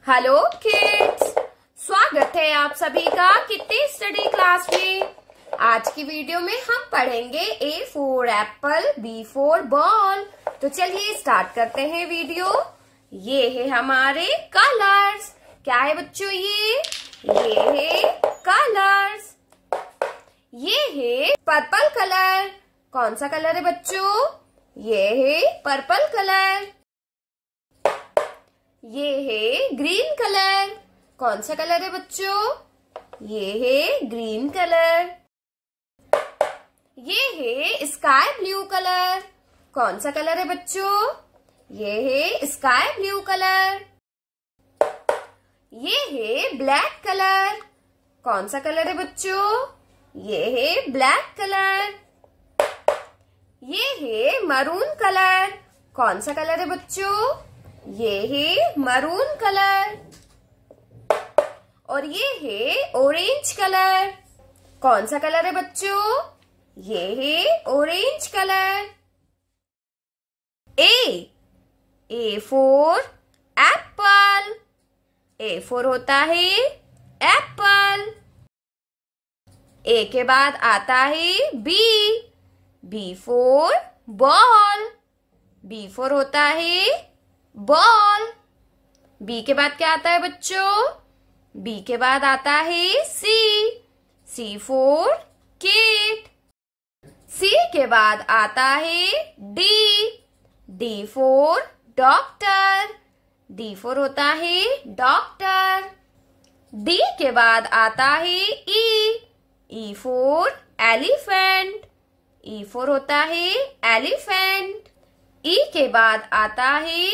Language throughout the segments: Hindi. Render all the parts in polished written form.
हेलो किड्स, स्वागत है आप सभी का किड्स स्टडी क्लास में। आज की वीडियो में हम पढ़ेंगे A for Apple, B for ball. तो चलिए स्टार्ट करते हैं वीडियो। ये है हमारे कलर्स। क्या है बच्चों? ये है कलर्स। ये है पर्पल कलर। कौन सा कलर है बच्चों? ये है पर्पल कलर। ये है ग्रीन कलर। कौन सा कलर है बच्चों? ये है ग्रीन कलर। ये है स्काई ब्लू कलर। कौन सा कलर है बच्चों? ये है स्काई ब्लू कलर। ये है ब्लैक कलर। कौन सा कलर है बच्चों? ये है ब्लैक कलर। ये है मरून कलर। कौन सा कलर है बच्चों? ये है मरून कलर। और ये है ऑरेंज कलर। कौन सा कलर है बच्चों? ये है orange colour. A for apple. A for होता है एप्पल। ए के बाद आता है B for ball. B for होता है बॉल। बी के बाद क्या आता है बच्चों? बी के बाद आता है सी फॉर किट। सी के बाद आता है D for doctor. D for होता है डॉक्टर। डी के बाद आता है E for elephant. E for होता है एलिफेंट। ई के बाद आता है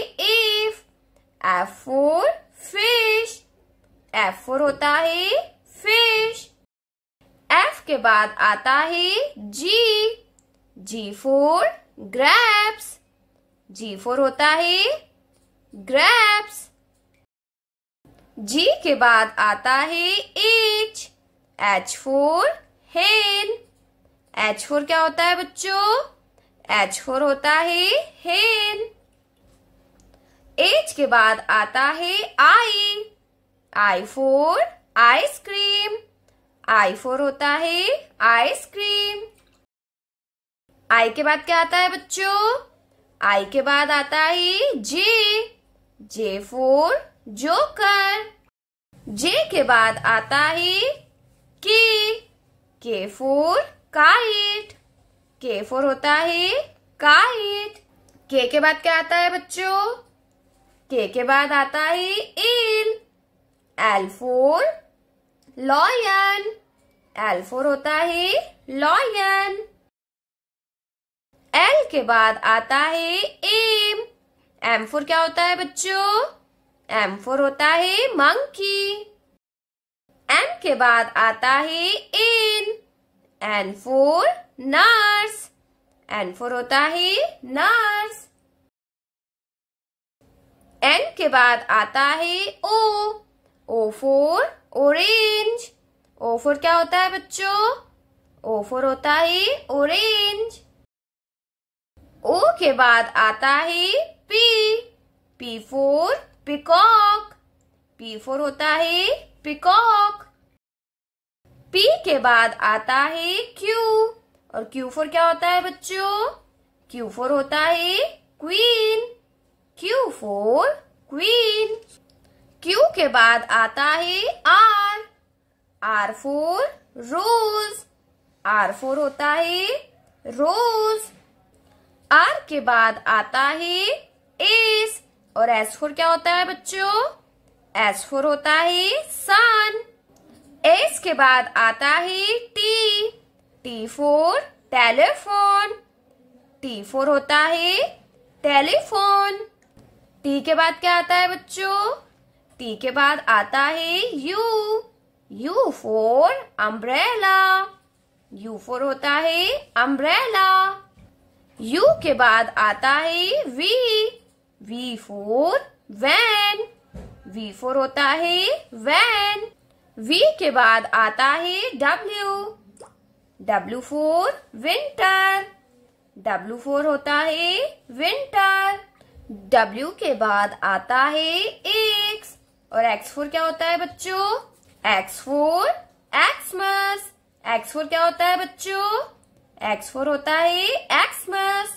F for fish. F for होता है फिश। एफ के बाद आता है जी फॉर ग्रेप्स। जी फॉर होता है ग्रेप्स। जी के बाद आता है एच फॉर हेन। एच फॉर क्या होता है बच्चों? एच फॉर होता है हेन। एच के बाद आता है I for ice cream. I for होता है आइसक्रीम। आई के बाद क्या आता है बच्चों? आई के बाद आता है जे फॉर जोकर। जे के बाद आता है के फॉर काइट। के फॉर होता है काइट। के के बाद क्या आता है बच्चों? के के बाद आता है L for lion. L for होता है लॉयन। एल के बाद आता है एम फॉर क्या होता है बच्चों? एम फॉर होता है मंकी। एन के बाद आता है N for nurse. N for होता है नर्स। एन के बाद आता है O for orange. O for क्या होता है बच्चों? ओ फॉर होता है ऑरेंज। ओ के बाद आता है P for peacock. P for होता है पिकॉक। पी के बाद आता है क्यू। और क्यू फॉर क्या होता है बच्चों? क्यू फॉर होता है queen. Q for queen. Q के बाद आता है R for rose. R for होता है रोज। आर के बाद आता है एस। और एस फॉर क्या होता है बच्चों? एस फॉर होता है सन। एस के बाद आता है T for telephone. T for होता है टेलीफोन। टी के बाद क्या आता है बच्चों? टी के बाद आता है U for umbrella. U for होता है अम्ब्रेला। यू के बाद आता है V for van. V for होता है वैन। वी के बाद आता है W for winter. W for होता है विंटर। डब्ल्यू के बाद आता है एक्स। और X4 क्या होता है बच्चों? X4 Xmas। X4 क्या होता है बच्चों? X4 होता है Xmas।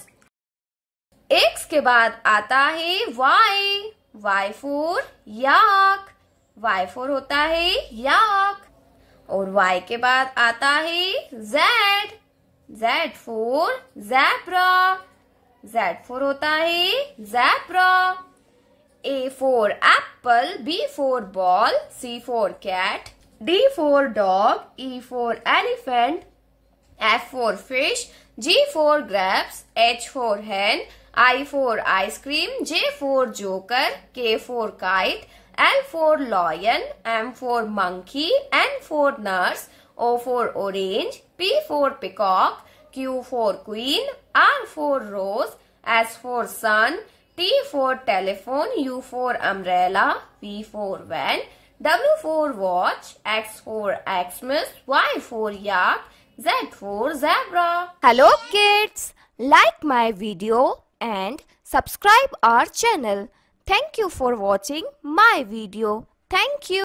X के बाद आता है Y। Y for yak। Y4 होता है yak। और Y के बाद आता है Z। Z for zebra। Z4 होता है zebra। A for apple, B for ball, C for cat, D for dog, E for elephant, F for fish, G for grapes, H for hen, I for ice cream, J for joker, K for kite, L for lion, M for monkey, N for nurse, O for orange, P for peacock, Q for queen, R for rose, S for sun, T for telephone, U for umbrella, V for van, W for watch, X for Xmas, Y for yak, Z for zebra. Hello kids, like my video and subscribe our channel. Thank you for watching my video. Thank you.